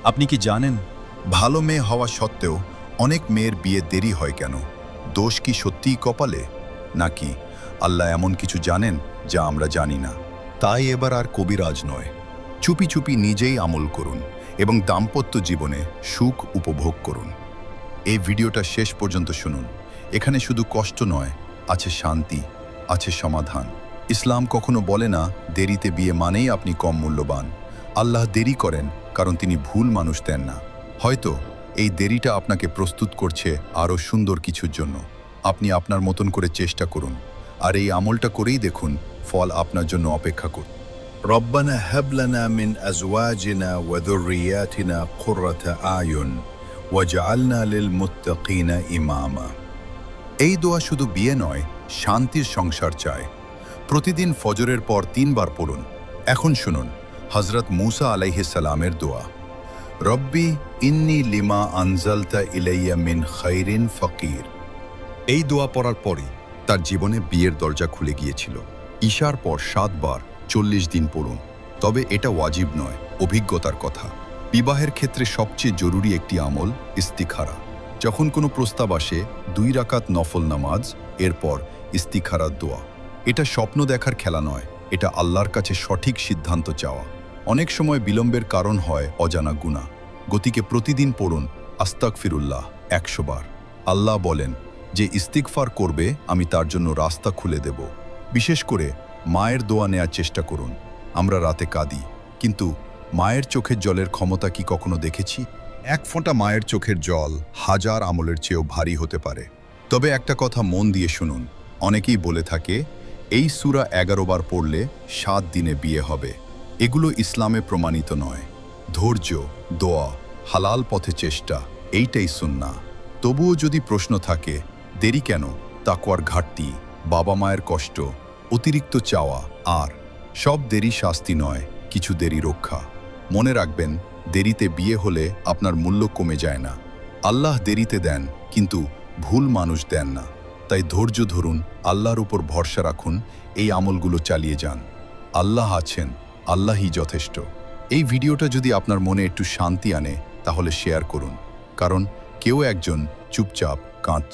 আপনি কি জানেন ভালো মেয়ে হওয়া সত্ত্বেও অনেক মেয়ের বিয়ে দেরি হয় কেন? দোষ কি সত্যিই কপালে, নাকি আল্লাহ এমন কিছু জানেন যা আমরা জানি না? তাই এবার আর কবিরাজ নয়, চুপি চুপি নিজেই আমল করুন এবং দাম্পত্য জীবনে সুখ উপভোগ করুন। এই ভিডিওটা শেষ পর্যন্ত শুনুন। এখানে শুধু কষ্ট নয়, আছে শান্তি, আছে সমাধান। ইসলাম কখনো বলে না দেরিতে বিয়ে মানেই আপনি কম মূল্যবান। আল্লাহ দেরি করেন কারণ তিনি ভুল মানুষ দেন না। হয়তো এই দেরিটা আপনাকে প্রস্তুত করছে আরও সুন্দর কিছুর জন্য। আপনি আপনার মতন করে চেষ্টা করুন, আর এই আমলটা করেই দেখুন ফল আপনার জন্য অপেক্ষা করুন। ربنا هب لنا من أزواجنا وذرياتنا قرة أعين واجعلنا للمتقين إماما। এই দোয়া শুধু বিয়ে নয়, শান্তির সংসার চায়। প্রতিদিন ফজরের পর 3 বার পড়ুন। এখন শুনুন হযরত মূসা আলাইহিস সালামের দোয়া। রব্বি ইন্নী লিমা আনজালতা ইলাইয়া মিন খাইরিন ফাকির। এই দোয়া পড়ার পরই তার জীবনে বিয়ের দরজা খুলে গিয়েছিল। ঈশার পর 7 বার 40 দিন পড়ুন। তবে এটা ওয়াজিব নয়, অভিজ্ঞতার কথা। বিবাহের ক্ষেত্রে সবচেয়ে জরুরি একটি আমল ইস্তিখারা। যখন কোনো প্রস্তাব আসে 2 রাকাত নফল নামাজ, এরপর ইস্তিখারার দোয়া। এটা স্বপ্ন দেখার খেলা নয়, এটা আল্লাহর কাছে সঠিক সিদ্ধান্ত চাওয়া। অনেক সময় বিলম্বের কারণ হয় অজানা গুনাহ। গতিকে প্রতিদিন পড়ুন আস্তাগফিরুল্লাহ 100 বার। আল্লাহ বলেন, যে ইস্তিগফার করবে আমি তার জন্য রাস্তা খুলে দেব। বিশেষ করে মায়ের দোয়া নেয়ার চেষ্টা করুন। আমরা রাতে কাঁদি, কিন্তু মায়ের চোখের জলের ক্ষমতা কি কখনো দেখেছি? 1 ফোঁটা মায়ের চোখের জল হাজার আমলের চেয়েও ভারী হতে পারে। তবে একটা কথা মন দিয়ে শুনুন, অনেকেই বলে থাকে এই সূরা 11 বার পড়লে 7 দিনে বিয়ে হবে। এগুলো ইসলামে প্রমাণিত নয়। ধৈর্য, দোয়া, হালাল পথে চেষ্টা, এইটাই সুন্নাহ। তবুও যদি প্রশ্ন থাকে দেরি কেন, তাকওয়ার ঘাটতি, বাবা মায়ের কষ্ট, অতিরিক্ত চাওয়া, আর সব দেরি শাস্তি নয়, কিছু দেরি রক্ষা। মনে রাখবেন, দেরিতে বিয়ে হলে আপনার মূল্য কমে যায় না। আল্লাহ দেরিতে দেন, কিন্তু ভুল মানুষ দেন না। তাই ধৈর্য ধরুন, আল্লাহর উপর ভরসা রাখুন, এই আমলগুলো চালিয়ে যান। আল্লাহ আছেন, আল্লাহই যথেষ্ট। এই ভিডিওটা যদি আপনার মনে একটু শান্তি আনে তাহলে শেয়ার করুন, কারণ কেউ একজন চুপচাপ কাঁদছে।